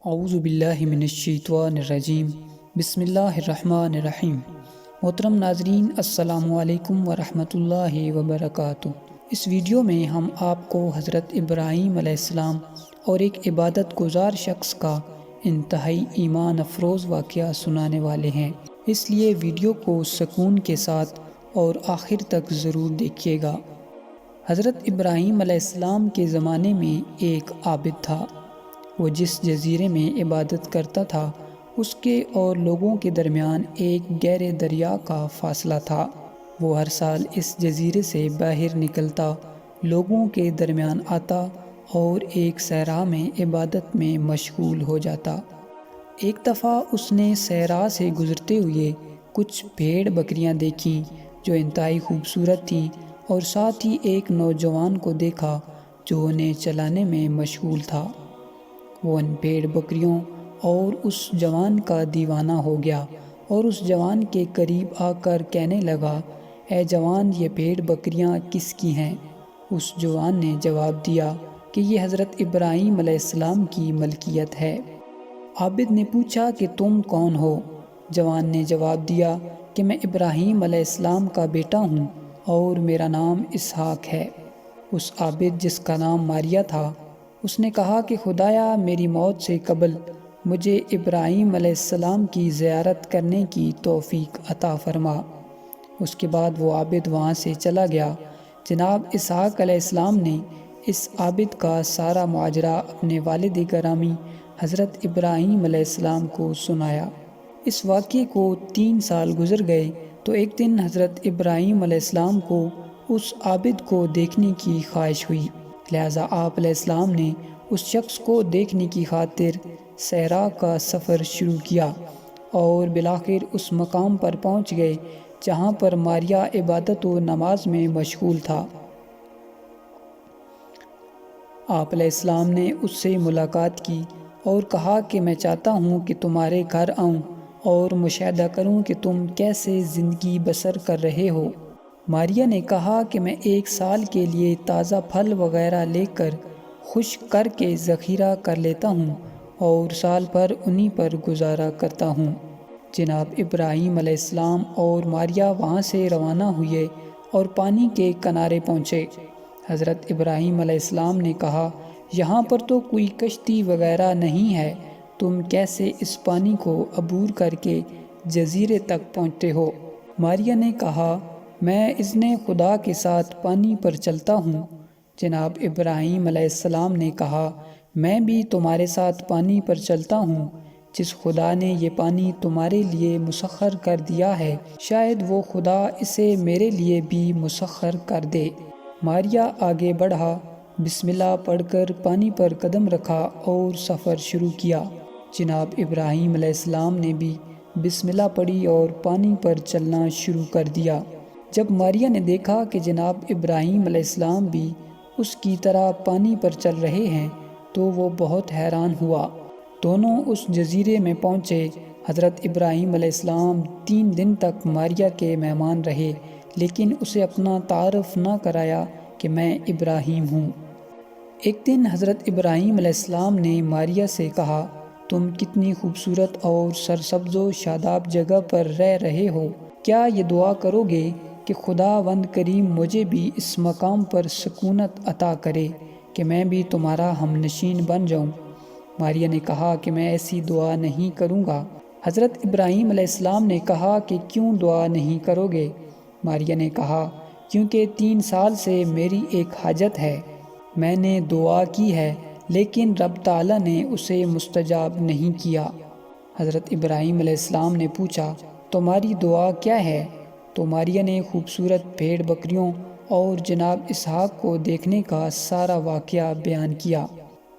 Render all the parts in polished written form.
اعوذ باللہ من الشیطان الرجیم بسم اللہ الرحمن الرحیم۔ محترم ناظرین، السلام علیکم ورحمۃ اللہ وبرکاتہ۔ اس ویڈیو میں ہم آپ کو حضرت ابراہیم علیہ السلام اور ایک عبادت گزار شخص کا انتہائی ایمان افروز واقعہ سنانے والے ہیں، اس لیے ویڈیو کو سکون کے ساتھ اور آخر تک ضرور دیکھیے گا۔ حضرت ابراہیم علیہ السلام کے زمانے میں ایک عابد تھا۔ وہ جس جزیرے میں عبادت کرتا تھا اس کے اور لوگوں کے درمیان ایک گہرے دریا کا فاصلہ تھا۔ وہ ہر سال اس جزیرے سے باہر نکلتا، لوگوں کے درمیان آتا اور ایک صحرا میں عبادت میں مشغول ہو جاتا۔ ایک دفعہ اس نے صحرا سے گزرتے ہوئے کچھ بھیڑ بکریاں دیکھیں جو انتہائی خوبصورت تھیں، اور ساتھ ہی ایک نوجوان کو دیکھا جو انہیں چلانے میں مشغول تھا۔ وہ ان بھیڑ بکریوں اور اس جوان کا دیوانہ ہو گیا اور اس جوان کے قریب آ کر کہنے لگا، اے جوان، یہ بھیڑ بکریاں کس کی ہیں؟ اس جوان نے جواب دیا کہ یہ حضرت ابراہیم علیہ السلام کی ملکیت ہے۔ عابد نے پوچھا کہ تم کون ہو؟ جوان نے جواب دیا کہ میں ابراہیم علیہ السلام کا بیٹا ہوں اور میرا نام اسحاق ہے۔ اس عابد جس کا نام ماریہ تھا، اس نے کہا کہ خدایا، میری موت سے قبل مجھے ابراہیم علیہ السلام کی زیارت کرنے کی توفیق عطا فرما۔ اس کے بعد وہ عابد وہاں سے چلا گیا۔ جناب اسحاق علیہ السلام نے اس عابد کا سارا ماجرا اپنے والد گرامی حضرت ابراہیم علیہ السلام کو سنایا۔ اس واقعے کو 3 سال گزر گئے تو ایک دن حضرت ابراہیم علیہ السلام کو اس عابد کو دیکھنے کی خواہش ہوئی، لہٰذا آپ علیہ السلام نے اس شخص کو دیکھنے کی خاطر صحرا کا سفر شروع کیا اور بالآخر اس مقام پر پہنچ گئے جہاں پر ماریہ عبادت و نماز میں مشغول تھا۔ آپ علیہ السلام نے اس سے ملاقات کی اور کہا کہ میں چاہتا ہوں کہ تمہارے گھر آؤں اور مشاہدہ کروں کہ تم کیسے زندگی بسر کر رہے ہو۔ ماریہ نے کہا کہ میں 1 سال کے لیے تازہ پھل وغیرہ لے کر خشک کر کے ذخیرہ کر لیتا ہوں اور سال بھر انہی پر گزارا کرتا ہوں۔ جناب ابراہیم علیہ السلام اور ماریہ وہاں سے روانہ ہوئے اور پانی کے کنارے پہنچے۔ حضرت ابراہیم علیہ السلام نے کہا، یہاں پر تو کوئی کشتی وغیرہ نہیں ہے، تم کیسے اس پانی کو عبور کر کے جزیرے تک پہنچتے ہو؟ ماریہ نے کہا، میں اذن خدا کے ساتھ پانی پر چلتا ہوں۔ جناب ابراہیم علیہ السلام نے کہا، میں بھی تمہارے ساتھ پانی پر چلتا ہوں۔ جس خدا نے یہ پانی تمہارے لیے مسخر کر دیا ہے، شاید وہ خدا اسے میرے لیے بھی مسخر کر دے۔ ماریہ آگے بڑھا، بسم اللہ پڑھ کر پانی پر قدم رکھا اور سفر شروع کیا۔ جناب ابراہیم علیہ السلام نے بھی بسم اللہ پڑھی اور پانی پر چلنا شروع کر دیا۔ جب ماریہ نے دیکھا کہ جناب ابراہیم علیہ السلام بھی اس کی طرح پانی پر چل رہے ہیں تو وہ بہت حیران ہوا۔ دونوں اس جزیرے میں پہنچے۔ حضرت ابراہیم علیہ السلام 3 دن تک ماریہ کے مہمان رہے، لیکن اسے اپنا تعارف نہ کرایا کہ میں ابراہیم ہوں۔ ایک دن حضرت ابراہیم علیہ السلام نے ماریہ سے کہا، تم کتنی خوبصورت اور سرسبز و شاداب جگہ پر رہ رہے ہو، کیا یہ دعا کرو گے کہ خداوند کریم مجھے بھی اس مقام پر سکونت عطا کرے کہ میں بھی تمہارا ہم نشین بن جاؤں؟ ماریہ نے کہا کہ میں ایسی دعا نہیں کروں گا۔ حضرت ابراہیم علیہ السلام نے کہا کہ کیوں دعا نہیں کرو گے؟ ماریہ نے کہا، کیونکہ 3 سال سے میری ایک حاجت ہے، میں نے دعا کی ہے لیکن رب تعالیٰ نے اسے مستجاب نہیں کیا۔ حضرت ابراہیم علیہ السلام نے پوچھا، تمہاری دعا کیا ہے؟ تو ماریہ نے خوبصورت بھیڑ بکریوں اور جناب اسحاق کو دیکھنے کا سارا واقعہ بیان کیا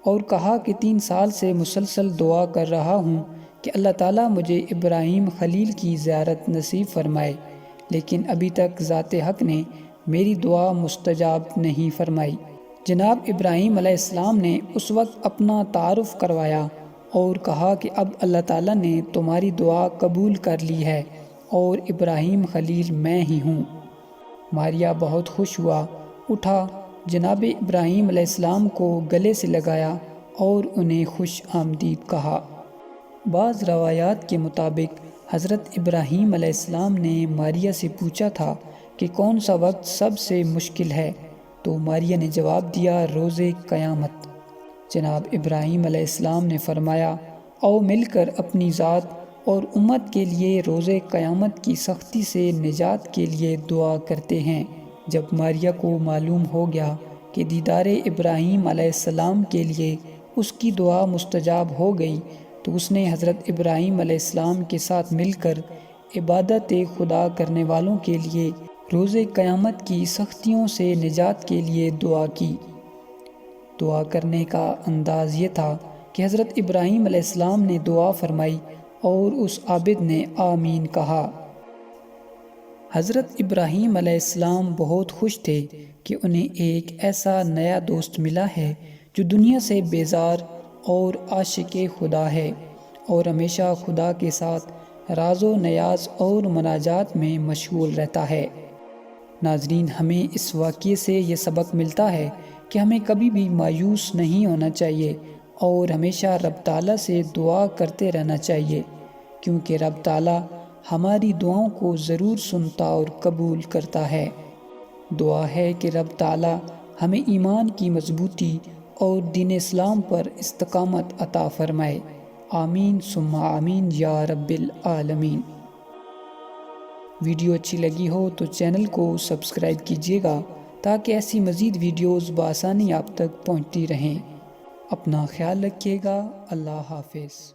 اور کہا کہ 3 سال سے مسلسل دعا کر رہا ہوں کہ اللہ تعالیٰ مجھے ابراہیم خلیل کی زیارت نصیب فرمائے، لیکن ابھی تک ذات حق نے میری دعا مستجاب نہیں فرمائی۔ جناب ابراہیم علیہ السلام نے اس وقت اپنا تعارف کروایا اور کہا کہ اب اللہ تعالیٰ نے تمہاری دعا قبول کر لی ہے اور ابراہیم خلیل میں ہی ہوں۔ ماریہ بہت خوش ہوا، اٹھا، جناب ابراہیم علیہ السلام کو گلے سے لگایا اور انہیں خوش آمدید کہا۔ بعض روایات کے مطابق حضرت ابراہیم علیہ السلام نے ماریہ سے پوچھا تھا کہ کون سا وقت سب سے مشکل ہے، تو ماریہ نے جواب دیا، روز قیامت۔ جناب ابراہیم علیہ السلام نے فرمایا، آؤ مل کر اپنی ذات اور امت کے لیے روز قیامت کی سختی سے نجات کے لیے دعا کرتے ہیں۔ جب ماریہ کو معلوم ہو گیا کہ دیدار ابراہیم علیہ السلام کے لیے اس کی دعا مستجاب ہو گئی، تو اس نے حضرت ابراہیم علیہ السلام کے ساتھ مل کر عبادت خدا کرنے والوں کے لیے روز قیامت کی سختیوں سے نجات کے لیے دعا کی۔ دعا کرنے کا انداز یہ تھا کہ حضرت ابراہیم علیہ السلام نے دعا فرمائی اور اس عابد نے آمین کہا۔ حضرت ابراہیم علیہ السلام بہت خوش تھے کہ انہیں ایک ایسا نیا دوست ملا ہے جو دنیا سے بیزار اور عاشق خدا ہے اور ہمیشہ خدا کے ساتھ راز و نیاز اور مناجات میں مشغول رہتا ہے۔ ناظرین، ہمیں اس واقعے سے یہ سبق ملتا ہے کہ ہمیں کبھی بھی مایوس نہیں ہونا چاہیے اور ہمیشہ رب تعالیٰ سے دعا کرتے رہنا چاہیے، کیونکہ رب تعالیٰ ہماری دعاؤں کو ضرور سنتا اور قبول کرتا ہے۔ دعا ہے کہ رب تعالیٰ ہمیں ایمان کی مضبوطی اور دین اسلام پر استقامت عطا فرمائے۔ آمین ثم آمین یا رب العالمین۔ ویڈیو اچھی لگی ہو تو چینل کو سبسکرائب کیجیے گا تاکہ ایسی مزید ویڈیوز بآسانی آپ تک پہنچتی رہیں۔ اپنا خیال رکھیے گا۔ اللہ حافظ۔